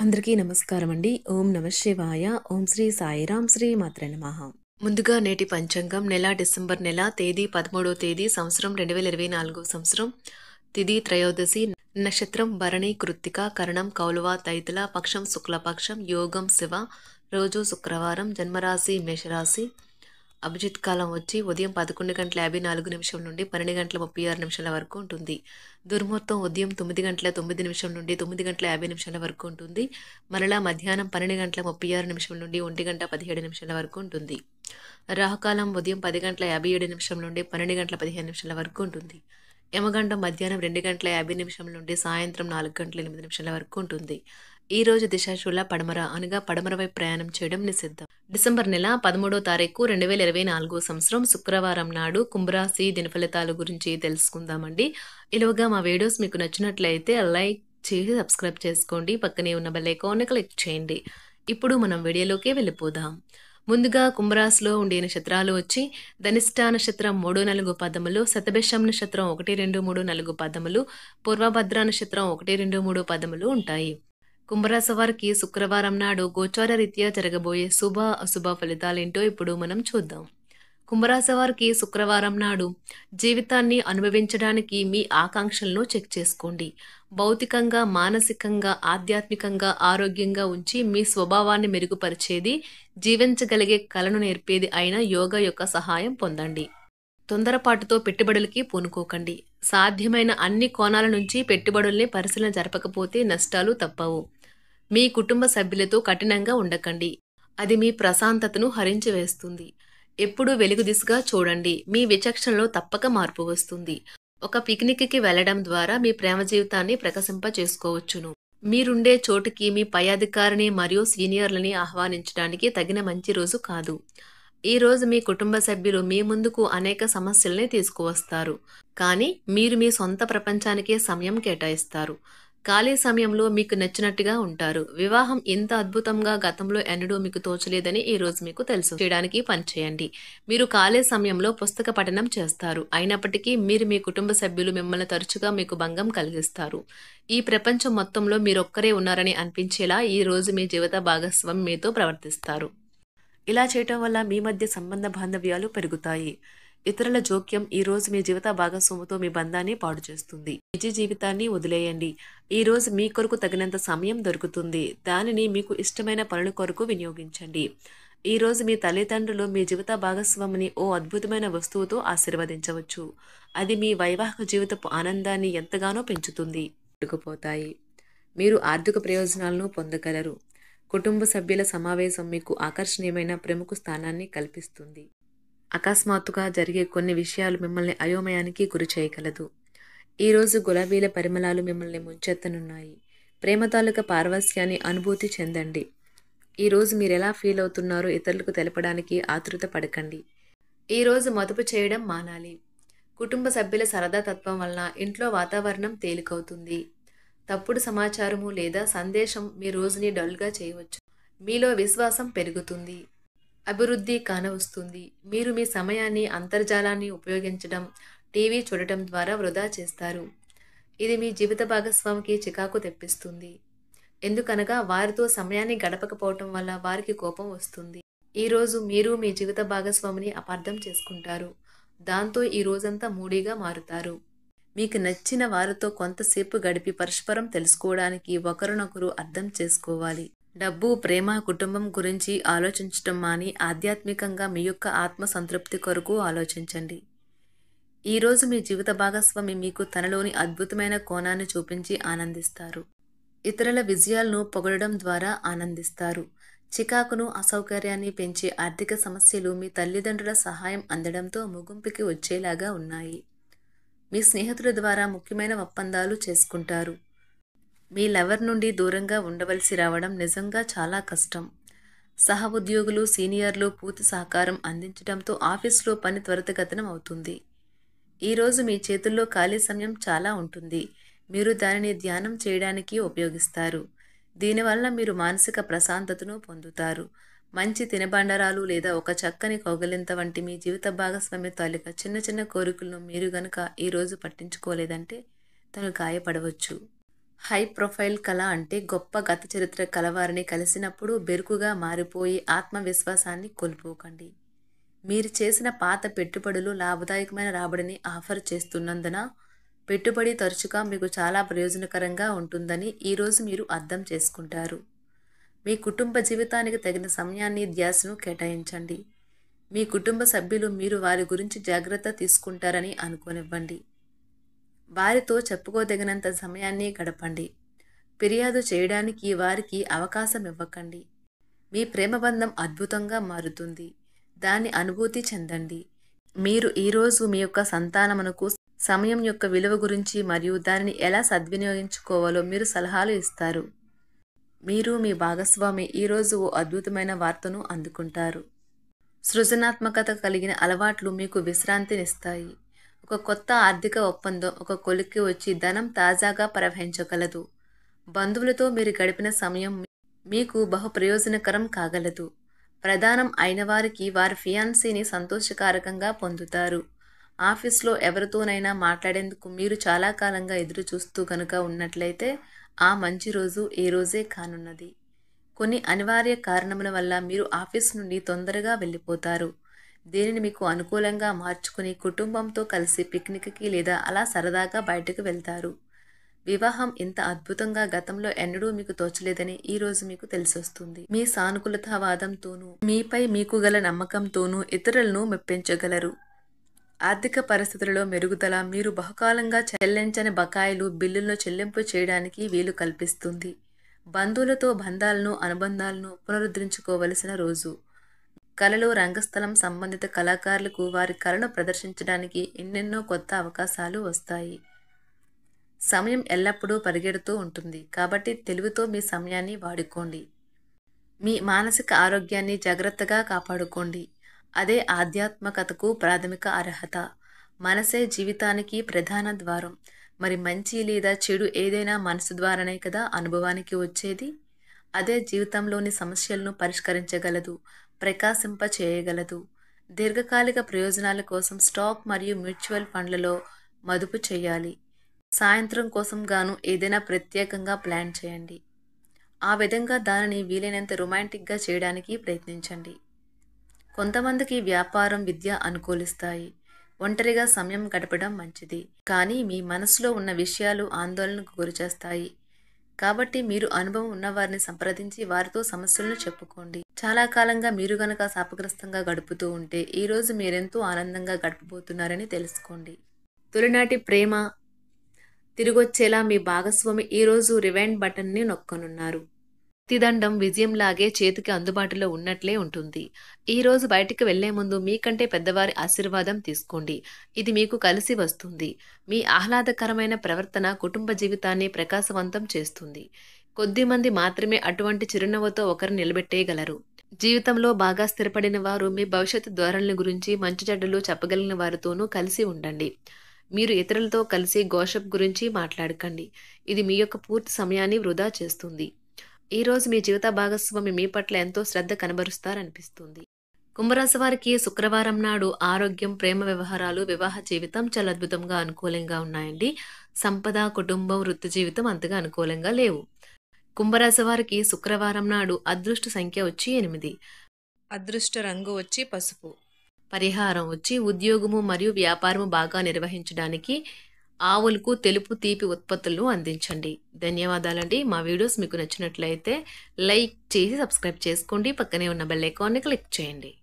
అందరికీ నమస్కారం అండి. ఓం నమ శివాయ. ఓం శ్రీ సాయిరాం శ్రీ మాత్రే నమః. ముందుగా నేటి పంచాంగం నెల డిసెంబర్ నెల తేదీ 13వ తేదీ సంవత్సరం 2024 సంవత్సరం తిథి త్రయోదశి నక్షత్రం భరణి కృత్తిక కరణం కౌలవ తైతుల పక్షం శుక్లపక్షం యోగం శివ రోజు శుక్రవారం జన్మరాశి మేషరాశి అభిజిత్ కాలం వచ్చి ఉదయం 11:54 నుండి 12:36 వరకు ఉంటుంది. దుర్ముహూర్తం ఉదయం 9:09 నుండి 9:50 వరకు ఉంటుంది. మరలా మధ్యాహ్నం 12:36 నుండి 1:17 వరకు ఉంటుంది. రాహుకాలం ఉదయం 10:57 నుండి 12:15 వరకు ఉంటుంది. యమగండం మధ్యాహ్నం 2:50 నుండి సాయంత్రం 4:08 వరకు ఉంటుంది. ఈ రోజు దిశాశూల పడమర అనగా పడమర వైపు ప్రయాణం చేయడం నిషిద్ధం. డిసెంబర్ నెల 13వ తారీఖు 2024 సంవత్సరం శుక్రవారం నాడు కుంభరాశి దినఫలితాల గురించి తెలుసుకుందామండి. ఇలాగా మా వీడియోస్ మీకు నచ్చినట్లయితే లైక్ చేసి సబ్స్క్రైబ్ చేసుకోండి. పక్కనే ఉన్న బెల్ ఐకాన్ని క్లిక్ చేయండి. ఇప్పుడు మనం వీడియోలోకి వెళ్ళిపోదాం. ముందుగా కుంభరాశిలో ఉండే నక్షత్రాలు వచ్చి ధనిష్ట నక్షత్రం 3, 4 పదములు, శతభిషం నక్షత్రం 1, 2, 3, 4 పదములు, పూర్వభద్ర నక్షత్రం 1, 2, 3 పదములు ఉంటాయి. కుంభరాశి వారికి శుక్రవారం నాడు గోచార రీత్యా జరగబోయే శుభ అశుభ ఫలితాలేంటో ఇప్పుడు మనం చూద్దాం. కుంభరాశి వారికి శుక్రవారం నాడు జీవితాన్ని అనుభవించడానికి మీ ఆకాంక్షలను చెక్ చేసుకోండి. భౌతికంగా, మానసికంగా, ఆధ్యాత్మికంగా ఆరోగ్యంగా ఉంచి మీ స్వభావాన్ని మెరుగుపరిచేది, జీవించగలిగే కళను నేర్పేది అయిన యోగా యొక్క సహాయం పొందండి. తొందరపాటుతో పెట్టుబడులకి పూనుకోకండి. సాధ్యమైన అన్ని కోణాల నుంచి పెట్టుబడుల్ని పరిశీలన జరపకపోతే నష్టాలు తప్పవు. మీ కుటుంబ సభ్యులతో కఠినంగా ఉండకండి. అది మీ ప్రశాంతతను హరించి వేస్తుంది. ఎప్పుడూ వెలుగు దిశగా చూడండి. మీ విచక్షణలో తప్పక మార్పు వస్తుంది. ఒక పిక్నిక్కి వెళ్లడం ద్వారా మీ ప్రేమ జీవితాన్ని ప్రకాశింప చేసుకోవచ్చును. మీరుండే చోటుకి మీ పై అధికారిని మరియు సీనియర్లని ఆహ్వానించడానికి తగిన మంచి రోజు కాదు. ఈ రోజు మీ కుటుంబ సభ్యులు మీ ముందుకు అనేక సమస్యల్ని తీసుకువస్తారు. కానీ మీరు మీ సొంత ప్రపంచానికే సమయం కేటాయిస్తారు. ఖాళీ సమయంలో మీకు నచ్చినట్టుగా ఉంటారు. వివాహం ఇంత అద్భుతంగా గతంలో ఎన్నడూ మీకు తోచలేదని ఈ రోజు మీకు తెలుసు చేయడానికి పనిచేయండి. మీరు ఖాళీ సమయంలో పుస్తక పఠనం చేస్తారు. అయినప్పటికీ మీరు మీ కుటుంబ సభ్యులు మిమ్మల్ని తరచుగా మీకు భంగం కలిగిస్తారు. ఈ ప్రపంచం మొత్తంలో మీరొక్కరే ఉన్నారని అనిపించేలా ఈ రోజు మీ జీవిత భాగస్వామి మీతో ప్రవర్తిస్తారు. ఇలా చేయటం వల్ల మీ మధ్య సంబంధ బాంధవ్యాలు పెరుగుతాయి. ఇతరుల జోక్యం ఈ రోజు మీ జీవిత భాగస్వామితో మీ బంధాన్ని పాడు చేస్తుంది. నిజ జీవితాన్ని వదిలేయండి. ఈ రోజు మీ కొరకు తగినంత సమయం దొరుకుతుంది. దానిని మీకు ఇష్టమైన పనుల కొరకు వినియోగించండి. ఈ రోజు మీ తల్లిదండ్రులు మీ జీవిత భాగస్వామిని ఓ అద్భుతమైన వస్తువుతో ఆశీర్వదించవచ్చు. అది మీ వైవాహిక జీవితపు ఆనందాన్ని ఎంతగానో పెంచుతుంది. పెట్టుకుపోతాయి. మీరు ఆర్థిక ప్రయోజనాలను పొందగలరు. కుటుంబ సభ్యుల సమావేశం మీకు ఆకర్షణీయమైన ప్రముఖ స్థానాన్ని కల్పిస్తుంది. అకస్మాత్తుగా జరిగే కొన్ని విషయాలు మిమ్మల్ని అయోమయానికి గురి చేయగలదు. ఈరోజు గులాబీల పరిమళాలు మిమ్మల్ని ముంచెత్తనున్నాయి. ప్రేమ తాలూకా పారవస్యాన్ని అనుభూతి చెందండి. ఈరోజు మీరు ఎలా ఫీల్ అవుతున్నారో ఇతరులకు తెలపడానికి ఆతృత పడకండి. ఈరోజు మదుపు చేయడం మానాలి. కుటుంబ సభ్యుల సరదా తత్వం వలన ఇంట్లో వాతావరణం తేలికవుతుంది. తప్పుడు సమాచారము లేదా సందేశం మీ రోజుని డల్గా చేయవచ్చు. మీలో విశ్వాసం పెరుగుతుంది. అభివృద్ధి కానవస్తుంది. మీరు మీ సమయాన్ని అంతర్జాలాన్ని ఉపయోగించడం, టీవీ చూడటం ద్వారా వృధా చేస్తారు. ఇది మీ జీవిత భాగస్వామికి చికాకు తెప్పిస్తుంది. ఎందుకనగా వారితో సమయాన్ని గడపకపోవటం వల్ల వారికి కోపం వస్తుంది. ఈరోజు మీరు మీ జీవిత భాగస్వామిని అపార్థం చేసుకుంటారు. దాంతో ఈ రోజంతా మూడీగా మారుతారు. మీకు నచ్చిన వారితో కొంతసేపు గడిపి పరస్పరం తెలుసుకోవడానికి ఒకరినొకరు అర్థం చేసుకోవాలి. డబ్బు, ప్రేమ, కుటుంబం గురించి ఆలోచించటం మాని ఆధ్యాత్మికంగా మీ యొక్క ఆత్మ సంతృప్తి కొరకు ఆలోచించండి. ఈరోజు మీ జీవిత భాగస్వామి మీకు తనలోని అద్భుతమైన కోణాన్ని చూపించి ఆనందిస్తారు. ఇతరుల విజయాలను పొగడడం ద్వారా ఆనందిస్తారు. చికాకును, అసౌకర్యాన్ని పెంచే ఆర్థిక సమస్యలు మీ తల్లిదండ్రుల సహాయం అందడంతో ముగింపుకి వచ్చేలాగా ఉన్నాయి. మీ స్నేహితుల ద్వారా ముఖ్యమైన ఒప్పందాలు చేసుకుంటారు. మీ లవర్ నుండి దూరంగా ఉండవలసి రావడం నిజంగా చాలా కష్టం. సహ ఉద్యోగులు, సీనియర్లు పూర్తి సహకారం అందించడంతో ఆఫీసులో పని త్వరితగతిన అవుతుంది. ఈరోజు మీ చేతుల్లో ఖాళీ సమయం చాలా ఉంటుంది. మీరు దానిని ధ్యానం చేయడానికి ఉపయోగిస్తారు. దీనివల్ల మీరు మానసిక ప్రశాంతతను పొందుతారు. మంచి తినబండరాలు లేదా ఒక చక్కని కౌగిలింత వంటి మీ జీవిత భాగస్వామి తాలూకా చిన్న చిన్న కోరికలను మీరు గనక ఈరోజు పట్టించుకోలేదంటే తను గాయపడవచ్చు. హై ప్రొఫైల్ కళ అంటే గొప్ప గత చరిత్ర కలవారిని కలిసినప్పుడు బెరుకుగా మారిపోయి ఆత్మవిశ్వాసాన్ని కోల్పోకండి. మీరు చేసిన పాత పెట్టుబడులు లాభదాయకమైన రాబడిని ఆఫర్ చేస్తున్నందున పెట్టుబడి తరచుగా మీకు చాలా ప్రయోజనకరంగా ఉంటుందని ఈరోజు మీరు అర్థం చేసుకుంటారు. మీ కుటుంబ జీవితానికి తగిన సమయాన్ని ధ్యాసను కేటాయించండి. మీ కుటుంబ సభ్యులు మీరు వారి గురించి జాగ్రత్త తీసుకుంటారని అనుకోనివ్వండి. వారితో చెప్పుకోదగినంత సమయాన్ని గడపండి. ఫిర్యాదు చేయడానికి వారికి అవకాశం ఇవ్వకండి. మీ ప్రేమబంధం అద్భుతంగా మారుతుంది. దాన్ని అనుభూతి చెందండి. మీరు ఈరోజు మీ యొక్క సంతానమునకు సమయం యొక్క విలువ గురించి మరియు దానిని ఎలా సద్వినియోగించుకోవాలో మీరు సలహాలు ఇస్తారు. మీరు మీ భాగస్వామి ఈరోజు ఓ అద్భుతమైన వార్తను అందుకుంటారు. సృజనాత్మకత కలిగిన అలవాట్లు మీకు విశ్రాంతినిస్తాయి. ఒక కొత్త ఆర్థిక ఒప్పందం ఒక కొలిక్కి వచ్చి ధనం తాజాగా ప్రవహించగలదు. బంధువులతో మీరు గడిపిన సమయం మీకు బహు ప్రయోజనకరం కాగలదు. ప్రధానం అయిన వారికి వారి ఫియాన్సీని సంతోషకారకంగా పొందుతారు. ఆఫీస్లో ఎవరితోనైనా మాట్లాడేందుకు మీరు చాలా కాలంగా ఎదురు చూస్తూ కనుక ఉన్నట్లయితే ఆ మంచి రోజు ఏ రోజే కానున్నది. కొన్ని అనివార్య కారణముల వల్ల మీరు ఆఫీస్ నుండి తొందరగా వెళ్ళిపోతారు. దీనిని మీకు అనుకూలంగా మార్చుకుని కుటుంబంతో కలిసి పిక్నిక్కి లేదా అలా సరదాగా బయటకు వెళ్తారు. వివాహం ఇంత అద్భుతంగా గతంలో ఎన్నడూ మీకు తోచలేదని ఈరోజు మీకు తెలిసొస్తుంది. మీ సానుకూలతావాదంతోనూ మీపై మీకు గల నమ్మకంతోనూ ఇతరులను మెప్పించగలరు. ఆర్థిక పరిస్థితులలో మెరుగుదల మీరు బహుకాలంగా చెల్లించని బకాయిలు బిల్లులను చెల్లింపు చేయడానికి వీలు కల్పిస్తుంది. బంధువులతో బంధాలను అనుబంధాలను పునరుద్ధరించుకోవలసిన రోజు. కళలు రంగస్థలం సంబంధిత కళాకారులకు వారి కళను ప్రదర్శించడానికి ఎన్నెన్నో కొత్త అవకాశాలు వస్తాయి. సమయం ఎల్లప్పుడూ పరిగెడుతూ ఉంటుంది కాబట్టి తెలివితో మీ సమయాన్ని వాడుకోండి. మీ మానసిక ఆరోగ్యాన్ని జాగ్రత్తగా కాపాడుకోండి. అదే ఆధ్యాత్మికతకు ప్రాథమిక అర్హత. మనసే జీవితానికి ప్రధాన ద్వారం. మరి మంచి లేదా చెడు ఏదైనా మనసు ద్వారానే కదా అనుభవానికి వచ్చేది. అదే జీవితంలోని సమస్యలను పరిష్కరించగలదు, ప్రకాశింప చేయగలదు. దీర్ఘకాలిక ప్రయోజనాల కోసం స్టాక్ మరియు మ్యూచువల్ ఫండ్లలో మదుపు చేయాలి. సాయంత్రం కోసం గాను ఏదైనా ప్రత్యేకంగా ప్లాన్ చేయండి. ఆ విధంగా దానిని వీలైనంత రొమాంటిక్గా చేయడానికి ప్రయత్నించండి. కొంతమందికి వ్యాపారం, విద్య అనుకూలిస్తాయి. ఒంటరిగా సమయం గడపడం మంచిది. కానీ మీ మనసులో ఉన్న విషయాలు ఆందోళనకు గురిచేస్తాయి. కాబట్టి మీరు అనుభవం ఉన్నవారిని సంప్రదించి వారితో సమస్యలను చెప్పుకోండి. చాలా కాలంగా మీరు గనక శాపగ్రస్తంగా గడుపుతూ ఉంటే ఈరోజు మీరెంతో ఆనందంగా గడపబోతున్నారని తెలుసుకోండి. తొలినాటి ప్రేమ తిరిగొచ్చేలా మీ భాగస్వామి ఈరోజు రివైండ్ బటన్ని నొక్కనున్నారు. ప్రతిదండం విజయంలాగే చేతికి అందుబాటులో ఉన్నట్లే ఉంటుంది. ఈరోజు బయటికి వెళ్లే ముందు మీకంటే పెద్దవారి ఆశీర్వాదం తీసుకోండి. ఇది మీకు కలిసి వస్తుంది. మీ ఆహ్లాదకరమైన ప్రవర్తన కుటుంబ జీవితాన్ని ప్రకాశవంతం చేస్తుంది. కొద్దిమంది మాత్రమే అటువంటి చిరునవ్వుతో ఒకరు నిలబెట్టేయగలరు. జీవితంలో బాగా స్థిరపడిన వారు మీ భవిష్యత్తు ధోరణుల గురించి మంచి చెడ్డలు చెప్పగలిగిన వారితోనూ కలిసి ఉండండి. మీరు ఇతరులతో కలిసి గోషప్ గురించి మాట్లాడకండి. ఇది మీ యొక్క పూర్తి సమయాన్ని వృధా చేస్తుంది. ఈరోజు మీ జీవిత భాగస్వామి మీ పట్ల ఎంతో శ్రద్ధ కనబరుస్తారనిపిస్తుంది. కుంభరాశి వారికి శుక్రవారం నాడు ఆరోగ్యం, ప్రేమ వ్యవహారాలు, వివాహ జీవితం చాలా అద్భుతంగా అనుకూలంగా ఉన్నాయండి. సంపద, కుటుంబం, వృత్తి జీవితం అంతగా అనుకూలంగా లేవు. కుంభరాశి వారికి శుక్రవారం నాడు అదృష్ట సంఖ్య వచ్చి 8. అదృష్ట రంగు వచ్చి పసుపు. పరిహారం వచ్చి ఉద్యోగము మరియు వ్యాపారము బాగా నిర్వహించడానికి ఆవులకు తెలుపు తీపి ఉత్పత్తులను అందించండి. ధన్యవాదాలండి. మా వీడియోస్ మీకు నచ్చినట్లయితే లైక్ చేసి సబ్స్క్రైబ్ చేసుకోండి. పక్కనే ఉన్న బెల్ ఐకాన్ని క్లిక్ చేయండి.